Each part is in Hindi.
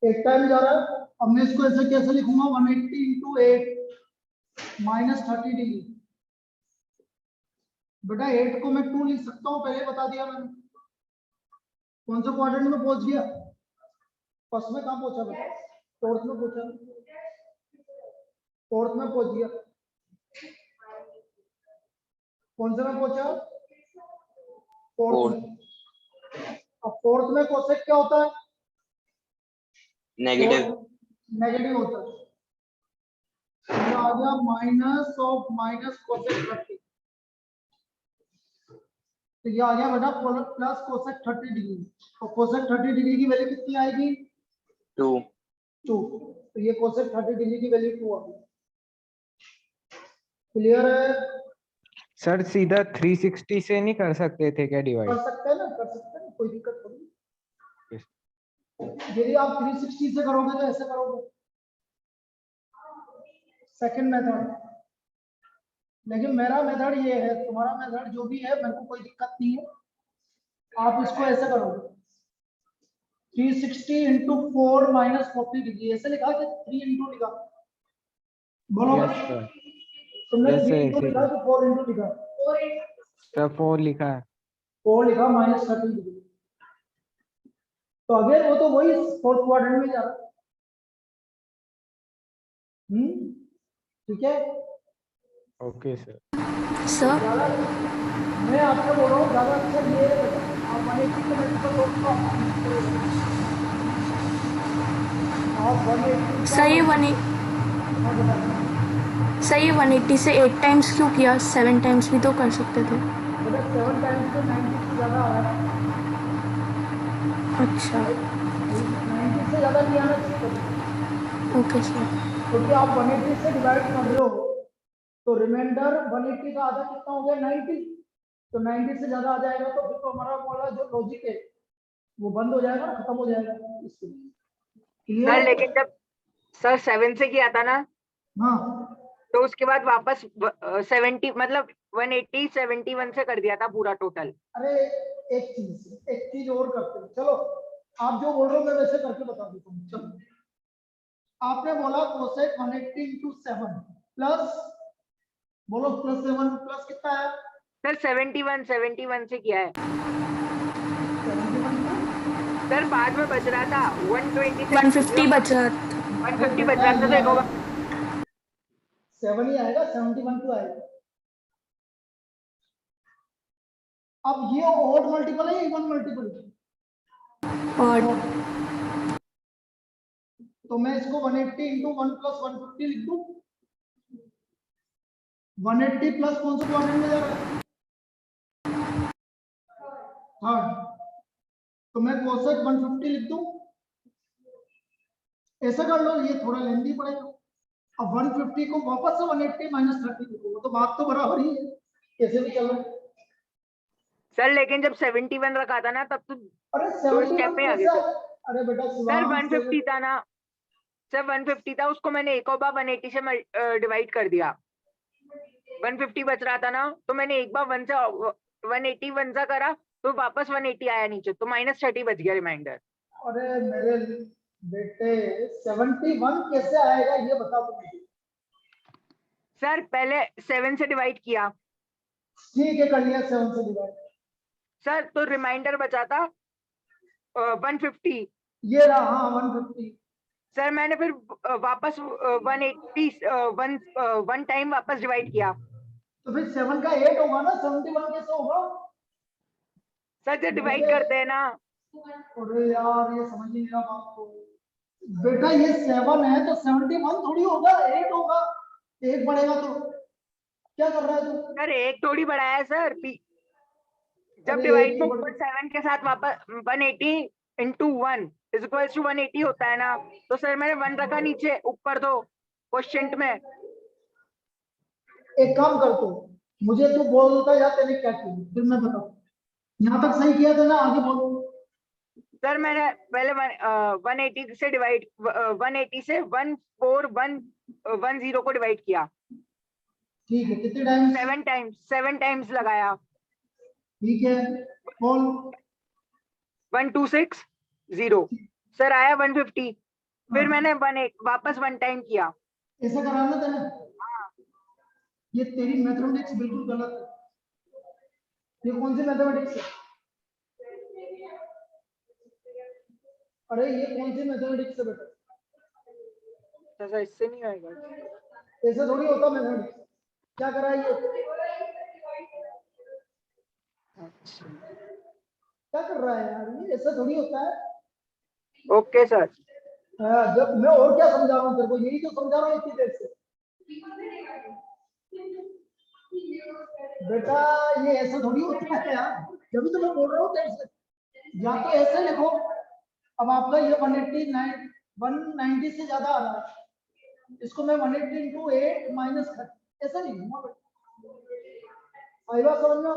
8 टाइम जा रहा है। अब मैं इसको ऐसे कैसे लिखूंगा, 180 इंटू 8 माइनस 30 डिग्री। बेटा 8 को मैं 2 लिख सकता हूँ, पहले बता दिया मैंने। कौन सा क्वाड्रेंट में पहुंच गया? फर्स्ट में कहाँ पहुंचा बेटा? फोर्थ में पहुंचा, फोर्थ में पहुंच गया। कौन से में पहुंचा? फोर्थ में। अब फोर्थ में कोसेक क्या होता है? नेगेटिव होता है। ये आ गया माइनस ऑफ माइनस कोसेक 30। तो ये आ गया बेटा प्लस कोसेक 30 डिग्री। और कोसेक 30 डिग्री की वैल्यू कितनी आएगी? 2। तो ये कोसेक 30 डिग्री की वैल्यू 2 आ गई। क्लियर है? सर सीधा 360 से नहीं कर सकते थे क्या डिवाइड? कर सकते हैं ना, कर सकते हैं, कोई दिक्कत नहीं। यदि आप 360 से करोगे तो ऐसे करोगे, सेकंड मेथड। लेकिन मेरा मेथड ये है, तुम्हारा मेथड जो भी है मेरे को कोई दिक्कत नहीं है। आप इसको ऐसे करोगे, 360 इंटू 4 माइनस 40 डिग्री, ऐसे लिखा कि 3 इंटू लिखा? बोलो। तुमने 3 इंटू लिखा कि 4 इंटू लिखा? सर 4 लिखा है। 4 लिखा माइनस 30 डिग्री। तो अगेन वो तो वही फोर्थ क्वाड्रेंट में जा रहा है। ठीक है। Okay sir. सर मैं आपसे बोल रहा हूँ ज्यादा अच्छा ये है, आप 180 के मल्टीपल आप 180 सही 180 से 8 टाइम्स क्यों किया? 7 टाइम्स भी तो कर सकते थे। 7 टाइम्स से 90 से ज्यादा आ रहा है। अच्छा 90 से ज्यादा नहीं आना चाहिए। Okay sir. क्योंकि आप 180 से डिवाइड कर रहे हो तो रिमाइंडर 180 का आधा कितना हो गया? 90। तो 90 से ज्यादा आ जाएगा तो फिर तो हमारा वाला जो लॉजिक है वो बंद हो जाएगा, खत्म हो जाएगा। सर लेकिन जब सर 7 से किया था ना, हाँ, तो उसके बाद वापस 70 मतलब 180 71 से कर दिया था पूरा टोटल। अरे एक चीज और करते हैं। चलो आप जो बोल रहे हो मैं वैसे करके बता देता हूँ। चलो आपने बोला कोसेक 180 इंटू 7 प्लस, बोलो प्लस 7 प्लस कितना है? सर 71 से किया है 71। सर। बाद में बच रहा था 120 150 बच रहा था। 150 बच रहा था, तो एक होगा 7 ही आएगा, 71 क्यों आएगा? अब ये ऑड मल्टीपल है, इवन मल्टीपल है? और तो मैं इसको 180 इंटू 1 प्लस 150 लिख दूं। 180 प्लस कौन सा क्वाड्रेंट में जा रहा है? थर्ड। तो मैं कोसेक 150 लिख दूं। ऐसा कर लो, ये थोड़ा लेंदी पड़ेगा। अब 150 को वापस से 180 माइनस 30 लिखो, तो बात तो बराबर ही है, कैसे भी चल रहा है। सर। लेकिन जब 71 रखा था ना तब तो अरे दो स्टेप में आ गए थे। अरे बेटा सर 150 था ना सर, 150 था, उसको मैंने एक और बार 180 से डिवाइड कर दिया। 150 बच रहा था ना, तो मैंने एक बार 180 1 सा करा तो वापस 180 आया नीचे, तो माइनस 30 बच गया रिमाइंडर। अरे मेरे बेटे 71 कैसे आएगा ये बता दो मुझे। सर पहले 7 से डिवाइड किया। ठीक है, कर लिया 7 से डिवाइड। सर तो रिमाइंडर बचा था 150। ये रहा, हाँ 150। सर मैंने फिर वापस 180 वन टाइम वापस डिवाइड किया। तो फिर 7 का 8 होगा ना, 71 कैसे होगा? सर जो डिवाइड करते हैं ना। अरे यार ये समझ नहीं रहा बात को। बेटा ये 7 है तो 71 थोड़ी होगा, 8 होगा। 1 बढ़ेगा तो क्या कर रहा है तू? सर एक थोड़ी बढ़ाया है सर। जब अरे डिवाइड में एक ऊपर 7 के साथ वापस 180 इंटू 1 इज इक्वल टू 180 होता है ना, तो सर मैंने 1 रखा नीचे, ऊपर तो क्वेश्चन में। एक काम कर तू, मुझे तू बोलता या तेने क्या किया फिर मैं बताऊं। यहाँ तक सही किया था ना, आगे बोल। सर मैंने पहले 180 से डिवाइड 180 से 1410 को डिवाइड किया। ठीक है, कितने टाइम्स? 7 टाइम्स लगाया। ठीक है, बोल। 1260 सर आया 150। फिर मैंने वापस 1 टाइम किया। ऐसा कराना था ना, ये तेरी मैथमेटिक्स बिल्कुल गलत है। ये कौन सी मैथमेटिक्स है? अरे ये कौन सी मैथमेटिक्स है बेटा? ऐसा इससे नहीं आएगा। ऐसा थोड़ी होता मैथमेटिक्स। क्या करा ये? अच्छा क्या कर रहा है यार, ये ऐसा थोड़ी होता है। Okay sir. हाँ, जब मैं और क्या समझा रहा हूँ तेरे को, यही तो समझा रहा हूँ इतनी देर से। बेटा ये ऐसा थोड़ी होता है यार, जब तो मैं बोल रहा हूँ तेरे से, या तो ऐसे लिखो। अब आपका ये 189 190 से ज्यादा आ रहा है, इसको मैं 180 इंटू 8 माइनस कर, ऐसा लिखूंगा। आई बात समझ में?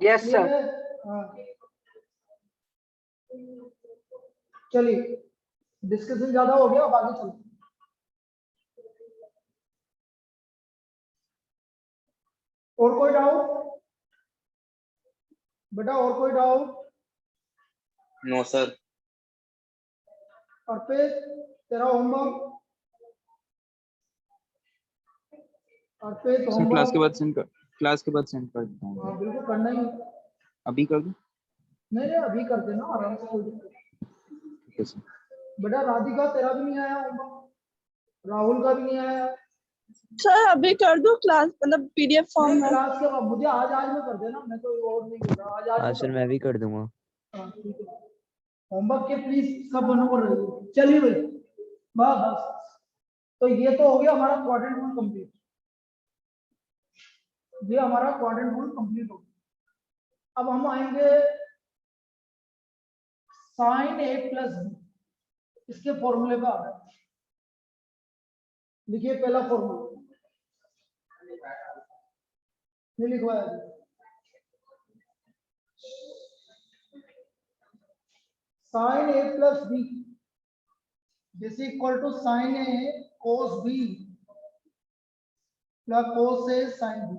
Yes clear sir. है? हाँ चलिए, डिस्कशन ज्यादा हो गया, अब आगे चलते हैं। और कोई डाउट बेटा? और कोई डाउट? No sir. अर्पित तेरा होमवर्क? अर्पित सर क्लास के होमवर्क? बाद सेंड कर, क्लास के बाद सेंड कर देता हूँ। हाँ बिल्कुल करना ही है। अभी कर दूं? नहीं नहीं अभी कर देना आराम से, कोई दिक्कत नहीं। ठीक है सर। बेटा राधिका तेरा भी नहीं आया होमवर्क, राहुल का भी नहीं आया। सर अभी कर दूं क्लास मतलब पीडीएफ फॉर्म नहीं में? क्लास के बाद मुझे आज में कर देना, मैं तो और नहीं बोल रहा, आज में सर कर मैं भी कर दूंगा। हाँ, ठीक है। होमवर्क के प्लीज सब बनो रहिए। चलिए भाई, बस बस। तो ये तो हो गया हमारा क्वाड्रेंट रूल कंप्लीट। ये हमारा क्वाड्रेंट रूल कंप्लीट हो गया। अब हम आएंगे साइन ए प्लस बी, इसके फॉर्मूले पे आ गए। लिखिए पहला फॉर्मूला, नहीं लिखवाया अभी। Sine A plus B this equal to sine A cos B plus cos A sine B.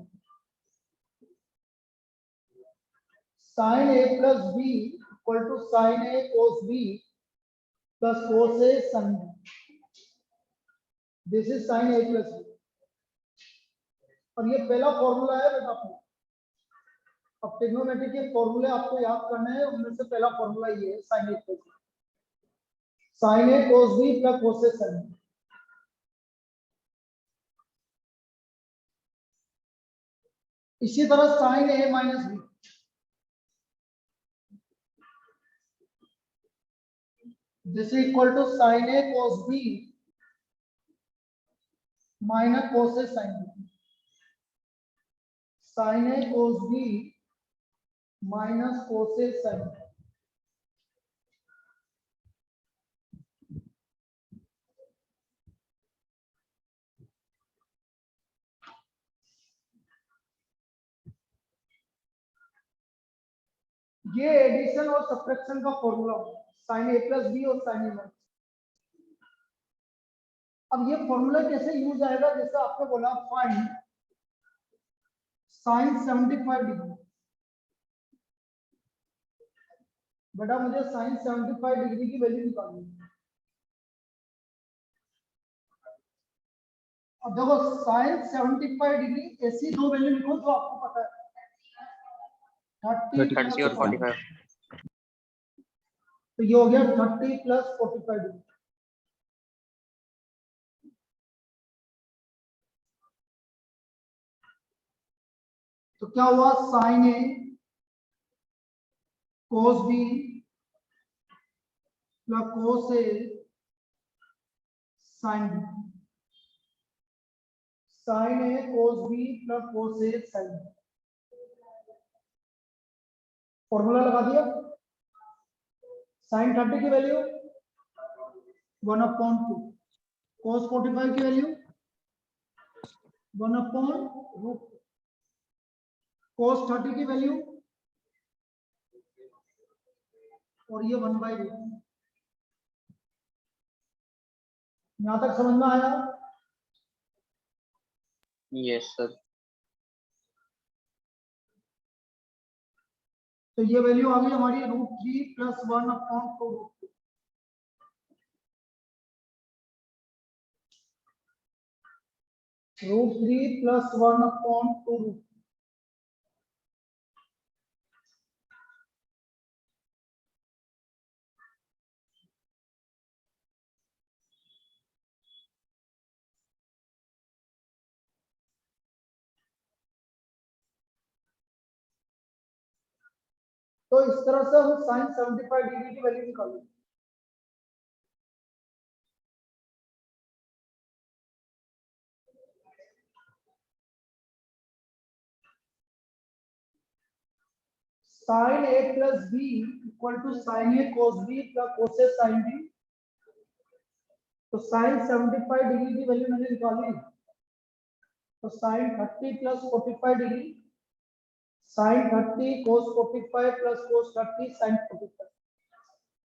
Sine A plus B equal to sine A cos B plus cos A sine B. This is sine A plus B. और ये पहला फॉर्मूला है बेटा आपको। अब ट्रिग्नोमेट्री के फॉर्मूले आपको याद करने हैं, उनमें से पहला फॉर्मूला ये है sine A plus B. Sine A cos B plus cos A sine B. इसी तरह sine A minus B, this is equal to sine A cos B minus cos A sine B. Sine A cos B minus cos A sine B. ये एडिशन और सब्ट्रैक्शन का फॉर्मूला है, साइन ए प्लस बी और साइन ए माइनस। अब ये फॉर्मूला कैसे यूज आएगा? जैसे आपने बोला फाइंड साइन 75 डिग्री। बेटा मुझे साइन 75 डिग्री की वैल्यू निकालनी है। अब देखो साइन 75 डिग्री ऐसी दो वैल्यू लिखो जो आपको पता है, 30 30 और 45। तो ये हो गया 30 प्लस 45 डिग्री। तो क्या हुआ? Sign A cos B plus cos A sine B. Sine A cos B plus cos A sine B. Formula लगा दिया। साइन 30 की वैल्यू 1/2, कोस 45 की वैल्यू 1/√, कोस 30 की वैल्यू और ये 1/√। यहां तक समझ में आया? Yes sir. तो ये वैल्यू आ गई हमारी √3 + 1/√2। √3 + 1/2 √. तो इस तरह से हम sin 75 डिग्री की वैल्यू निकालेंगे। sin A + B = sin A cos B + cos A sin B। तो sin 75 डिग्री की वैल्यू मैंने निकाली, तो sin 30 + 45 degree, sin 30 cos 45 + cos 30 sin 45।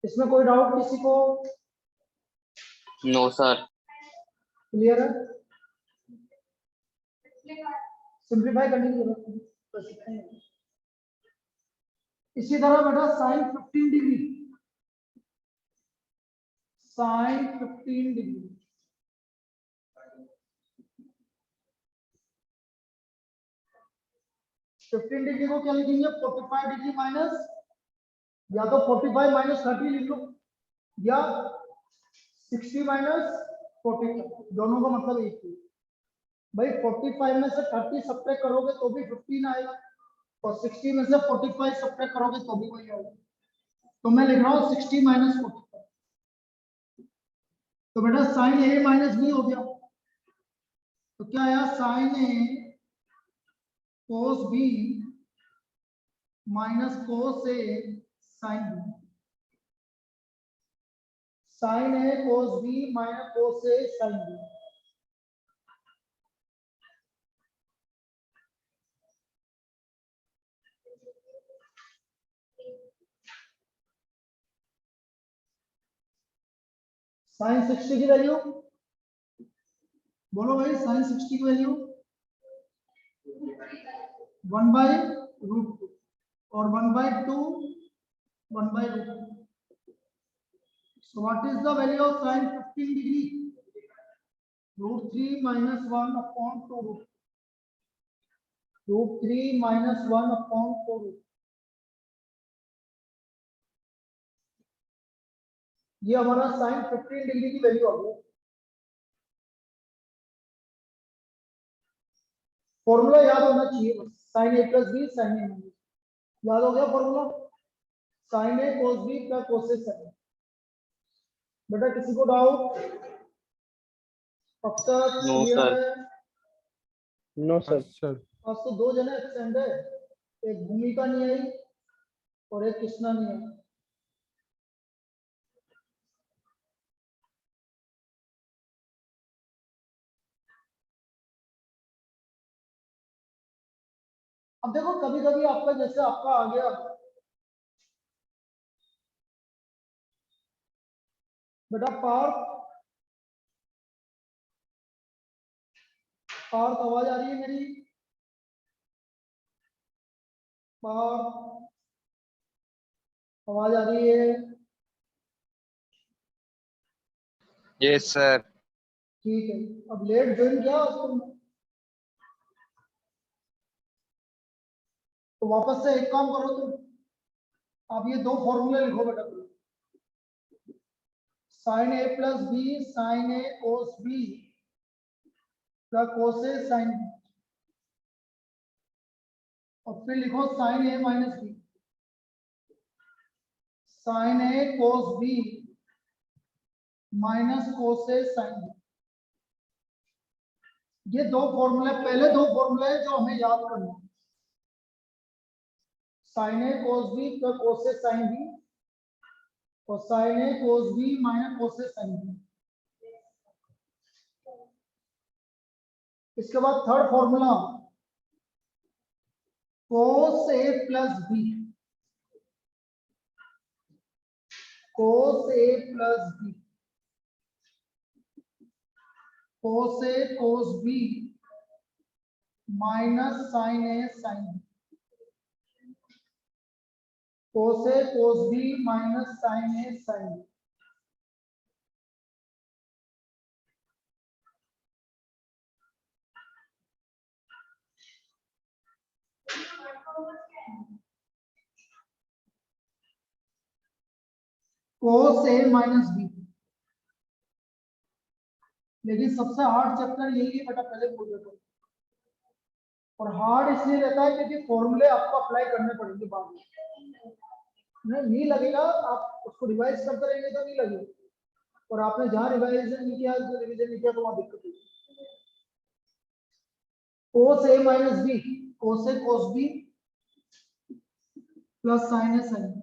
इसमें कोई डाउट किसी को? No sir. क्लियर है? सिंपलीफाई करने की जरूरत नहीं। इसी तरह बेटा sin 15 degree, sin 15 degree, degree को क्या लिखेंगे? 45 डिग्री माइनस, या तो 45 माइनस 30 लिख लो, या 60 माइनस 45, दोनों का मतलब एक ही। भाई 45 में से 30 सब्ट्रैक्ट करोगे तो भी 15 आएगा, और 60 में से 45 सब्ट्रैक्ट करोगे तो भी वही आएगा। तो मैं लिख रहा हूँ 60 माइनस 45। तो बेटा sin A माइनस B हो गया, तो क्या आया? sin A cos B minus cos A sin B। sin A cos B minus cos A sin B। sin 60 की वैल्यू बोलो भाई, sin 60 की वैल्यू 1/√2 और 1/2 1/√2। So what is the value of sin 15 degree? √3 minus 1/2 √3 minus 1/2। ये हमारा sin 15 डिग्री की वैल्यू आ गई। फॉर्मूला याद होना चाहिए बस, sin A + B sin A - B। याद हो गया formula? sin A cos B + cos A sin A। बेटा किसी को डाउट? अब तक No, क्लियर sir. है? नो हाँ सर। आज तो 2 जने एब्सेंट है, एक भूमिका नहीं आई और एक कृष्णा नहीं आई। अब देखो कभी कभी आपका जैसे आपका आ गया बेटा पार्थ आवाज आ रही है मेरी? पार्थ आवाज आ रही है? Yes sir. ठीक है, अब लेट ज्वाइन किया आज तुमने, तो वापस से एक काम करो तुम, आप ये 2 फॉर्मूले लिखो बेटा। sin A + B sin A cos B + cos A sin B, और फिर लिखो sin A - B sin A cos B minus cos A sin B। ये 2 फॉर्मूले, पहले 2 फॉर्मूले जो हमें याद करना है, sin A cos B + cos A sin B और sin A cos B - cos A sin B। इसके बाद third formula cos A + B, cos A + B, cos A cos B minus sin A sin B, cos A cos B minus sin A sin B। cos a minus B. लेकिन सबसे हार्ड चैप्टर यही है बेटा, पहले बोल देता हूं। और हार्ड इसलिए रहता है क्योंकि फॉर्मूले आपको अप्लाई करने पड़ेंगे बाद में। नहीं लगेगा, आप उसको रिवाइज करते रहेंगे तो नहीं लगेगा। और आपने जहां रिवाइजन नहीं किया, जो रिवीजन नहीं किया, तो वहां दिक्कत होगी। cos a minus B, cos a cos b plus sin a sin b।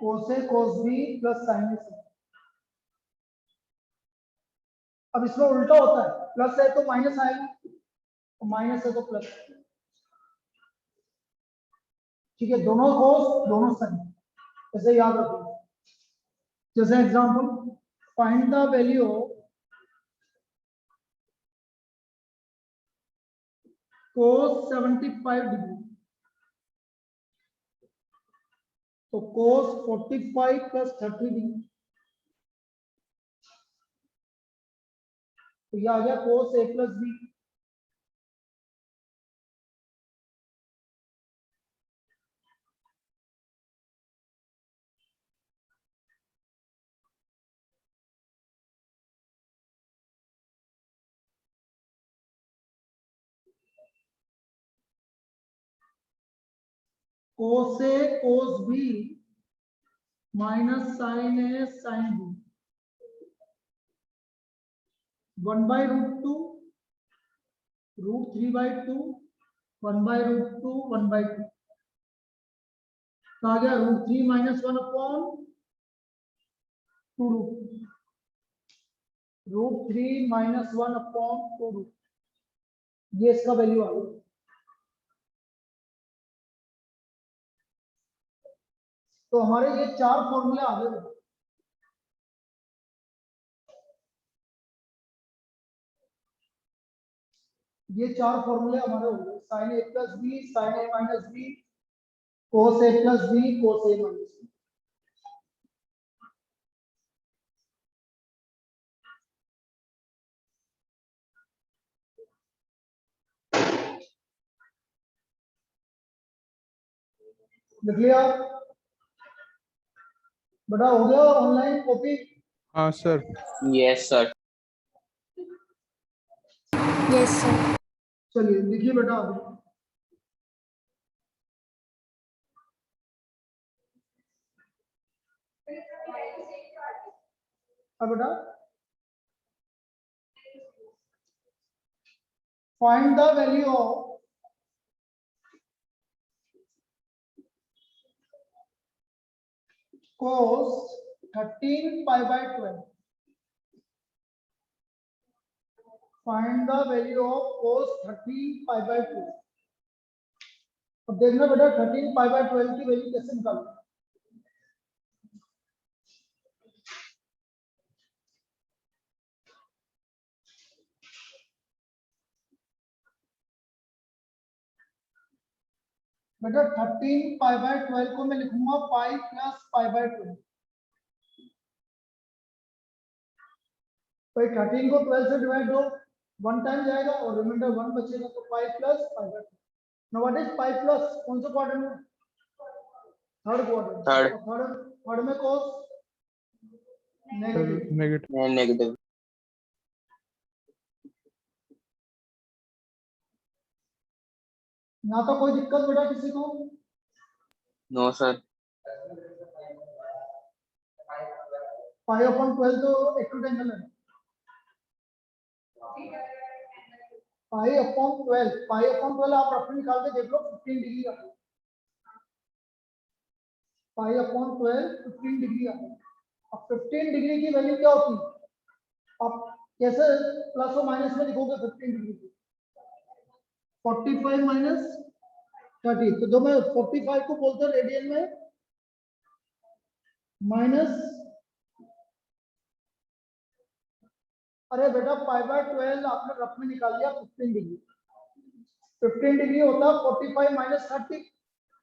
cos a cos b plus sin a sin b। अब इसमें उल्टा होता है, प्लस है तो माइनस आएगा, माइनस है तो प्लस। ठीक है, दोनों cos दोनों sin, ऐसे याद रखिए। जैसे example, find the value cos 75 डिग्री। तो cos 45 प्लस 30 डिग्री, तो ये आ गया cos a plus B. cos a cos b minus sin a sin b, 1/√2 √3/2 1/√2 1/2। आ गया √3 माइनस 1 अपॉन 2 √3 माइनस 1 अपॉन 2, ये इसका वैल्यू आ गया। तो हमारे ये 4 फॉर्मूले आ गए। ये 4 फॉर्मूले हमारे हो गए, sin a plus B, sin a minus B, cos a plus B, cos a minus B. लिख लिया बेटा? हो गया ऑनलाइन कॉपी? हाँ सर। Yes sir. Yes sir. चलिए लिखिए बेटा अभी। अब बेटा find the value of cos 13 pi/12। Find the value of cos 13 pi/12। अब देखना बेटा 13 pi/12 की वैल्यू कैसे निकालना। बेटा 13 pi/12 को मैं लिखूंगा पाई प्लस pi/12। भाई 13 को 12 से डिवाइड दो, 1 टाइम जाएगा और रिमाइंडर 1 बचेगा, तो pi plus pi/12। Now what is pi plus? कौन सा क्वाड्रेंट में? Third quadrant. थर्ड। थर्ड में cos नेगेटिव। नेगेटिव। नेगेटिव। यहाँ तो कोई दिक्कत बेटा किसी को? No sir. पाई/12 तो एक्यूट एंगल है। पाई/12 आप रफ निकाल के देख लो, 15 डिग्री आ गई। पाई/12 15 डिग्री आ गई। अब 15 डिग्री की वैल्यू क्या होती है? आप कैसे प्लस और माइनस में लिखोगे 15 डिग्री की? 45 माइनस 30, तो जो मैं 45 को बोलते हैं रेडियन में, माइनस, अरे बेटा पाई/12 आपने रफ में निकाल लिया 15 डिग्री। 15 डिग्री होता है 45 माइनस 30।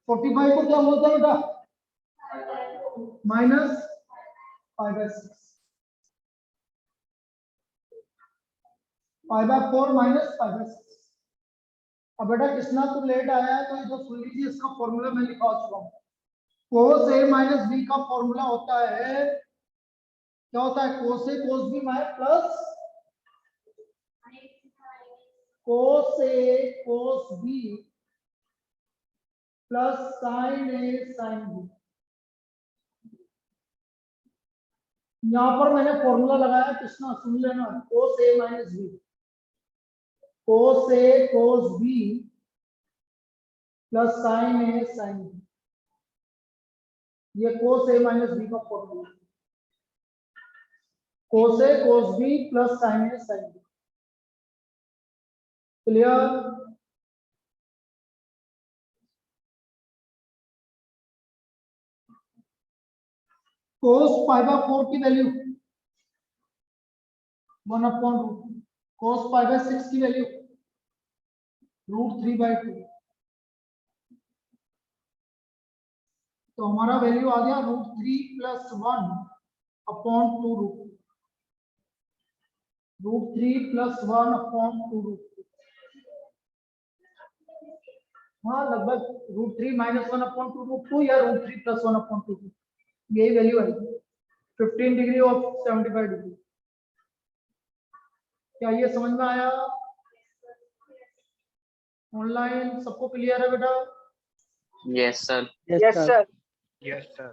45 को क्या बोलते हैं बेटा? माइनस पाई/6। π/4 माइनस π/6। अब बेटा कृष्णा तू लेट आया है तो ये जो सुन लीजिए, इसका फॉर्मूला मैं लिखा चुका हूँ। cos a माइनस b का फॉर्मूला होता है, क्या होता है, cos a cos b minus plus cos a cos b plus sin a sin b। यहां पर मैंने फॉर्मूला लगाया, कृष्णा सुन लेना, cos a minus b, cos a cos b plus sin a sin b। ये cos a माइनस b का formula, cos a cos b plus sin a sin b। Clear? cos π/4 की वैल्यू 1/√2, cos π/6 की वैल्यू √3/2। तो हमारा वैल्यू आ गया √3 + 1/2√2, √3 + 1/2√2। हाँ लगभग √3 - 1/2√2 या √3 + 1/2, यही वैल्यू है। 15 डिग्री ऑफ 75 डिग्री। क्या ये समझ में आया? ऑनलाइन सबको क्लियर है बेटा? Yes, sir. Yes sir. Yes sir.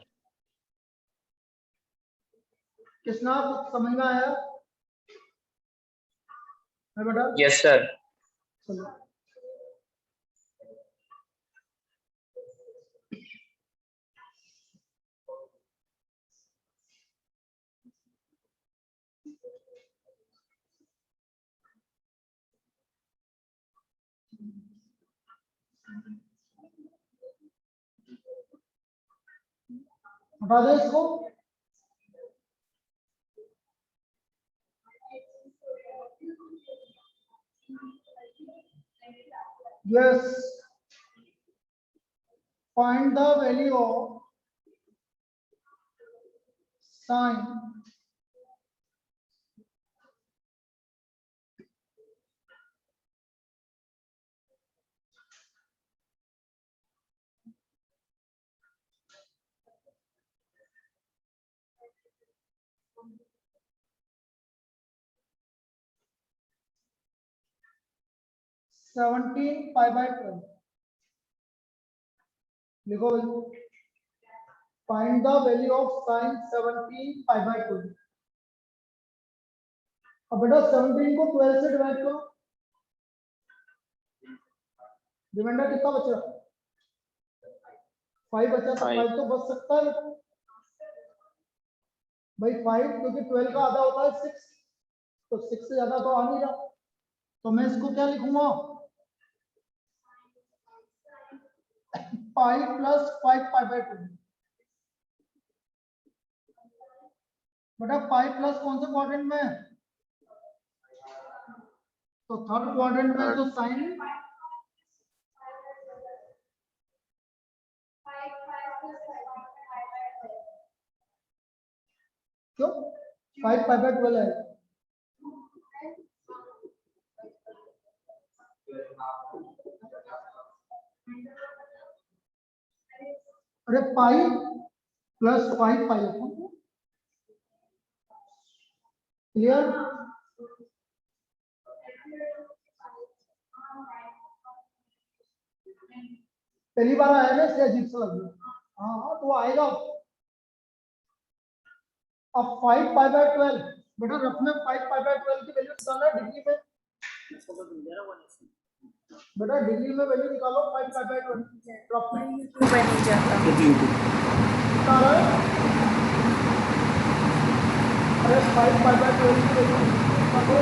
Kisna कुछ समझ में आया है बेटा? Yes, sir. चलो हटा दे इसको। Yes, find the value of sin (17 π/12)। लिखो भाई, find the value of sin 17 π/12। अब बेटा 17 को 12 से डिवाइड करो, रिमाइंडर कितना बच रहा? 5 बचा, तो 5 तो बच सकता है भाई 5, क्योंकि 12 का आधा होता है 6, तो 6 से ज्यादा तो आ नहीं रहा, तो मैं इसको क्या लिखूंगा, 5 + 5 π/2। बेटा 5 प्लस कौन से क्वाड्रेंट में है? तो थर्ड क्वाड्रेंट में, तो साइन क्यों 5 π/12 है। अरे पाई प्लस 5 पाई, क्लियर? पहली बार आया ना, इसलिए अजीब सा लग रहा। हाँ हाँ तो आएगा। अब 5 π/12 बेटा रफ में 5 π/12 की वैल्यू निकालना डिग्री में। बेटा डिग्री में वैल्यू निकालो 5 π/12 रफ में। बन जाता। कितना आ रहा है? अरे 5 π/12 की वैल्यू निकालो।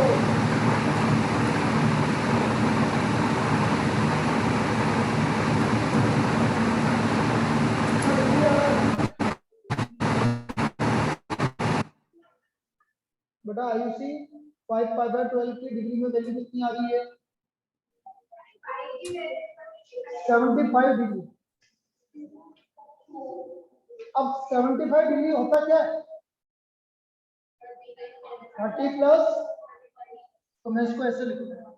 बेटा आयुषी 5 π/12 की डिग्री में वैल्यू कितनी आ रही है? 75 डिग्री। अब 75 डिग्री होता क्या है? 30 + तो मैं इसको ऐसे लिखूंगा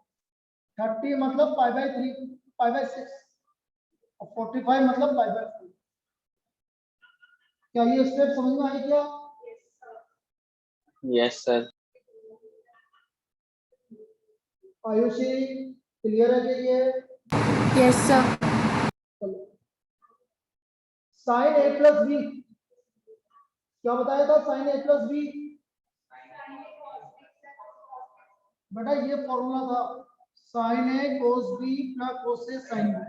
30 मतलब पाई बाय 3 पाई बाय 6 और 45 मतलब पाई बाय 4। क्या ये स्टेप समझ में आई क्या? Yes, sir. आयुषी क्लियर है कि ये? Yes sir. चलो साइन ए प्लस बी क्या बताया था? साइन ए प्लस बी बेटा ये फॉर्मूला था sign A cos B plus cos A sine B.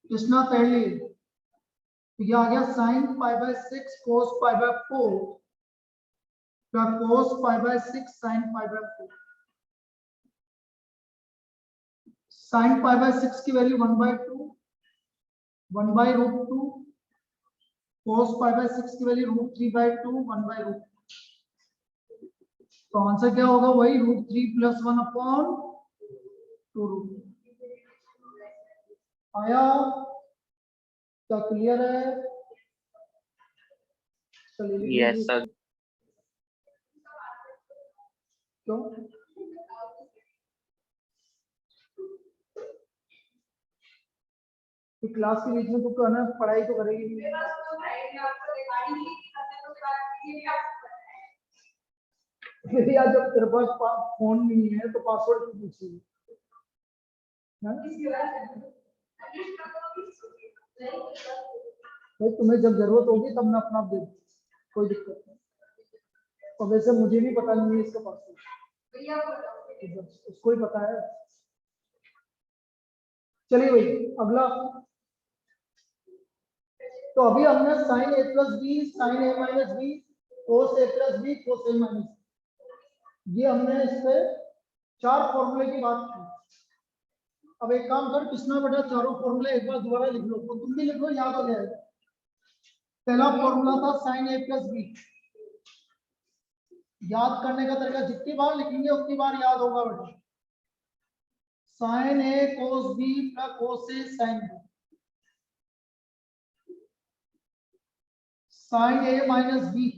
Krishna पहले ये आ गया sine pi by 6 cos pi by 4 plus cos pi by 6 sine pi by 4। Sine pi by 6 की वैल्यू 1/2 1/√2 कोस पाई बाय 6 की वैल्यू √3/2 1/√2। तो आंसर क्या होगा? वही √3 + 1/2 आया? क्या क्लियर है? चलिए Yes, sir. क्यों? तो क्लास के बीच में तो कहना पढ़ाई तो करेगी नहीं। यार जब तेरे पास फोन नहीं है तो पासवर्ड क्यों पूछेगी? भाई तुम्हें जब जरूरत होगी तब मैं अपना दे दूँ, कोई दिक्कत नहीं। और वैसे मुझे भी पता नहीं है इसका पासवर्ड, उसको ही पता है। चलिए भाई अगला। तो अभी हमने sign A plus B sine A minus B cos A plus B cos A minus ये हमने इससे 4 फॉर्मूले की बात की। अब एक काम कर कृष्णा बेटा चारों फॉर्मूले एक बार दोबारा लिख लो, तो तुम भी लिख लो, याद हो जाएगा। पहला फॉर्मूला था साइन ए प्लस बी। याद करने का तरीका जितनी बार लिखेंगे उतनी बार याद होगा बेटा। Sign A cos B plus cos A sine B. Sine A minus B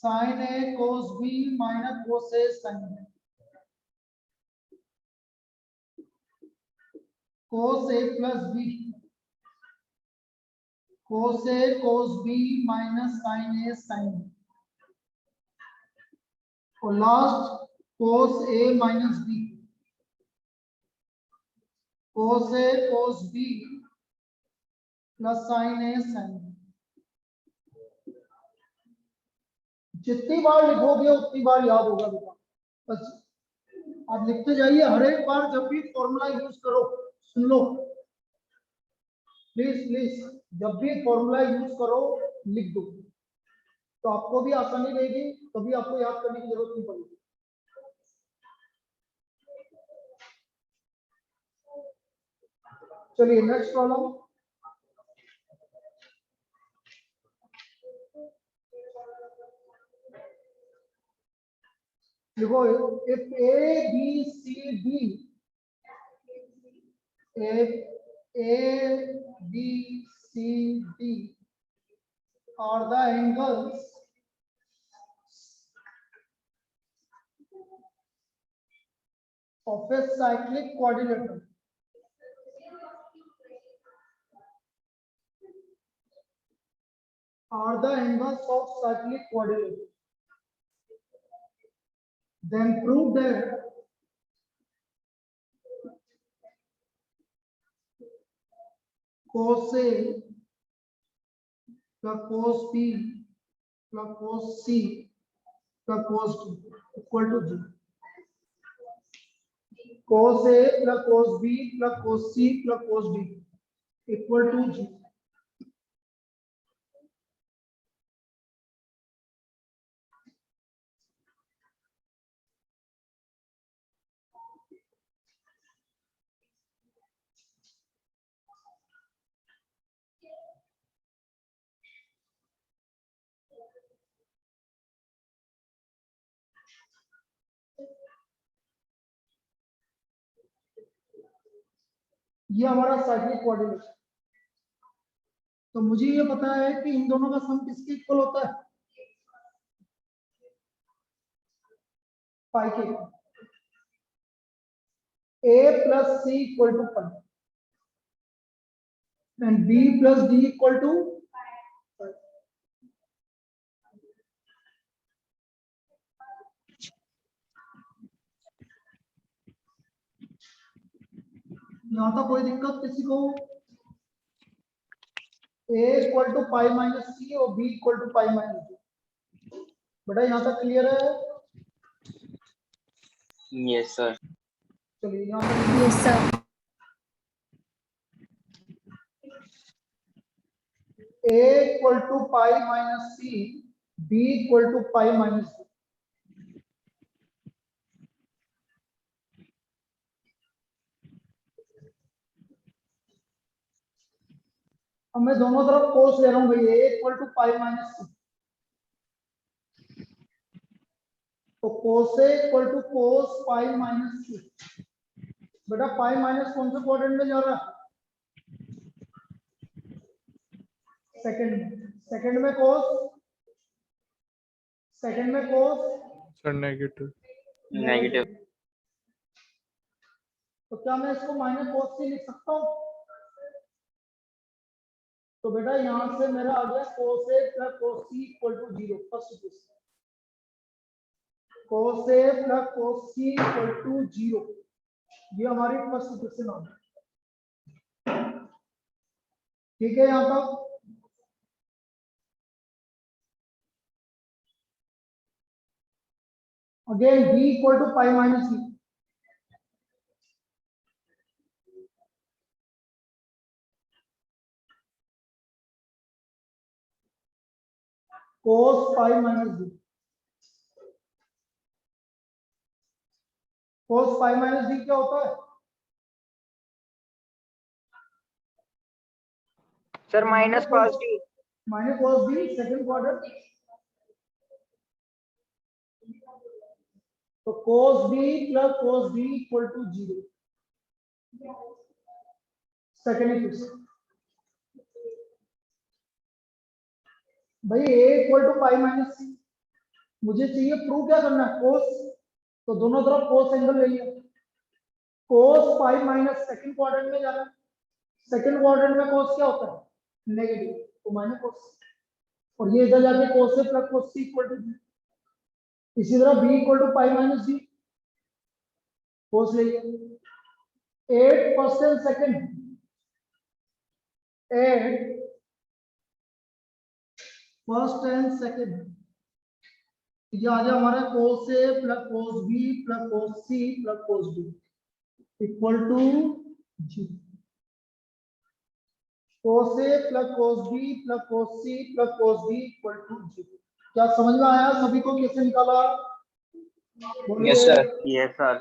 sine A cos B minus cos A sine B. Cos A plus B cos A cos B minus sign A sine B. और लास्ट कोस ए माइनस बी कोस ए कोस बी प्लस साइन ए साइन बी। जितनी बार लिखोगे उतनी बार याद होगा बेटा। बस आप लिखते जाइए, हर एक बार जब भी फॉर्मूला यूज करो सुन लो प्लीज प्लीज, जब भी फॉर्मूला यूज करो लिख दो, तो आपको भी आसानी रहेगी, कभी आपको याद करने की जरूरत नहीं पड़ेगी। चलिए नेक्स्ट प्रॉब्लम। देखो if A B C D if A B C D are the angles of a cyclic quadrilateral, are the angles of cyclic quadrilateral, then prove that cos A plus cos B plus cos C plus cos D equal to G. Cos A plus cos B plus cos C plus cos D equal to G. ये हमारा साइक्लिक कोऑर्डिनेट। तो मुझे ये पता है कि इन दोनों का सम किसके इक्वल होता है? पाई के a plus c equal to pi and b plus d equal to pi. यहाँ तक कोई दिक्कत किसी को? a equal to pi minus C और b equal to pi minus D. बेटा यहाँ तक क्लियर है? Yes, sir. चलिए यहाँ तक yes sir. a equal to pi minus C, b equal to pi minus D. अब मैं दोनों तरफ कोस ले रहा हूँ भाई, a equal to pi minus C, तो cos a equal to cos pi minus C. बेटा पाई माइनस कौन से क्वाड्रेंट में जा रहा है? सेकंड में। सेकंड में कोस, सेकंड में कोस सर नेगेटिव। Negative. तो क्या मैं इसको माइनस कोस सी लिख सकता हूँ? तो बेटा यहां से मेरा आ गया cos A plus cos C equal to 0। First equation cos A plus cos C equal to 0, ये हमारी फर्स्ट इक्वेशन आ गई। ठीक है यहाँ तक? Again b equal to pi minus C, cos pi minus D. Cos pi minus D क्या होता है? Sir minus cos D. Minus cos D second quadrant, तो cos B plus cos D equal to 0। Second equation भाई a equal to pi minus C, मुझे चाहिए प्रूव क्या करना है? कोस, तो दोनों तरफ कोस एंगल ले लिया। कोस पाई माइनस सेकंड क्वाड्रेंट में जाना है, सेकंड क्वाड्रेंट में कोस क्या होता है? नेगेटिव, तो माइनस कोस, और ये इधर जाके कोस से plus cos C equal to 0। इसी तरह b equal to pi minus D, cos ले लिया। 8 first and second, 8 first and second, ये आ जाए हमारा cos A plus cos B plus cos C plus cos D equal to 0। Cos A plus cos B plus cos C plus cos D equal to 0। क्या समझ में आया सभी को? कैसे निकाला? Yes, sir. Yes, sir.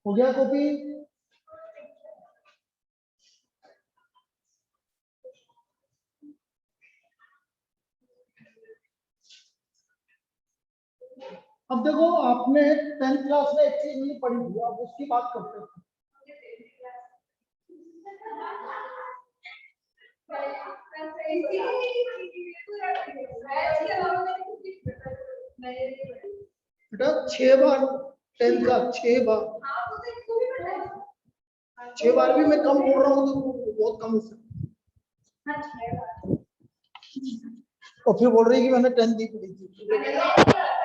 हो गया कॉपी? अब देखो आपने 10th क्लास में एक चीज नहीं पढ़ी थी, अब उसकी बात करते हैं। बेटा 6 बार 10th का 6 बार, 6 बार भी मैं कम बोल रहा हूँ तो बहुत कम हो सकता है। और फिर बोल रही है कि मैंने 10th नहीं पढ़ी थी।